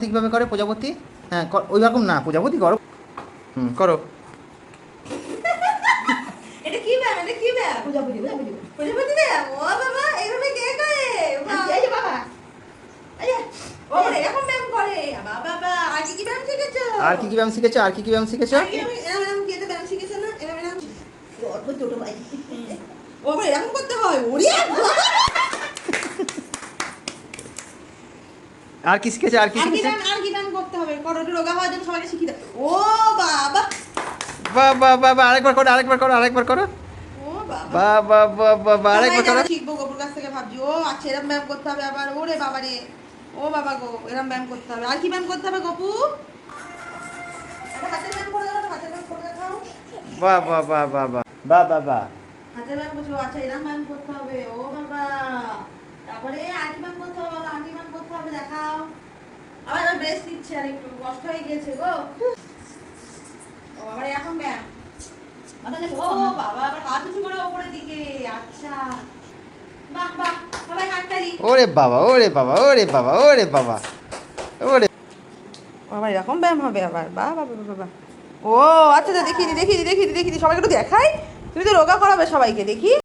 ঠিকভাবে করে প্রজাপতি। হ্যাঁ ওই রকম না, প্রজাপতি করো। করো। এটা কি ব্যায়াম? এটা কি ব্যায়াম? প্রজাপতি প্রজাপতি প্রজাপতি ব্যায়াম। ও বাবা, এইভাবে কে করে? এই যে বাবা, এই যে ও এরকম ব্যায়াম করে। বাবা, আর কি কি ব্যায়াম শিখেছো? আর কি কি ব্যায়াম শিখেছো? আর কি কি ব্যায়াম শিখেছো? এরকম কি একটা ব্যায়াম শিখেছো না? এরকম অদ্ভুত ছোট ভাই। ও বাবা, এরকম করতে হয়? ওরে আর কি শিখেছো? আর কি শিখেছো? আর কি ব্যায়াম করতে হবে? করো, একটু রোগা হওয়ার জন্য সবাইকে শিখিয়ে দাও। ও বাবা, বাহ বাহ বাহ বাহ, আরেকবার করো, আরেকবার করো, আরেকবার করো। ও বাবা, বাহ বাহ বাহ বাহ বাহ, আরেকবার করো। শিখবো গোপুর কাছ থেকে ভাবছি। ও আচ্ছা, এরম ব্যায়াম করতে হবে আবার। ওরে বাবা রে, ও বাবা গো, এরম ব্যায়াম করতে হবে। আর কি ব্যায়াম করতে হবে গপু? একটা হাতের ব্যায়াম করে দাও, হাতের ব্যায়াম করে দেখাও। বাহ বাহ বাহ বাহ বাহ বাহ বাহ বাহ। হাতের ব্যায়াম করছো? আচ্ছা, এরম ব্যায়াম করতে হবে। ও বাবা, তারপরে আর কি ব্যায়াম করতে হবে? আর কি ব্যায়াম করতে হবে দেখাও। আবার ব্রেস্ট দিচ্ছে, আর একটু কষ্ট হয়ে গেছে গো। ও আবার এখন ব্যায়াম। ও বাবা, আবার হাত উঁচু করে ওপরের দিকে। আচ্ছা, বাহ বাহ, সবাই হাততালি। ওরে বাবা, ওরে বাবা, ওরে বাবা, ওরে বাবা, ওরে বাবা, এরকম ব্যায়াম হবে আবার? বাহ বাবা বাবা। ও আচ্ছা, দেখিনি দেখিনি দেখিনি দেখিনি, সবাইকে একটু দেখাই। তুমি তো রোগা করাবে সবাইকে, দেখি।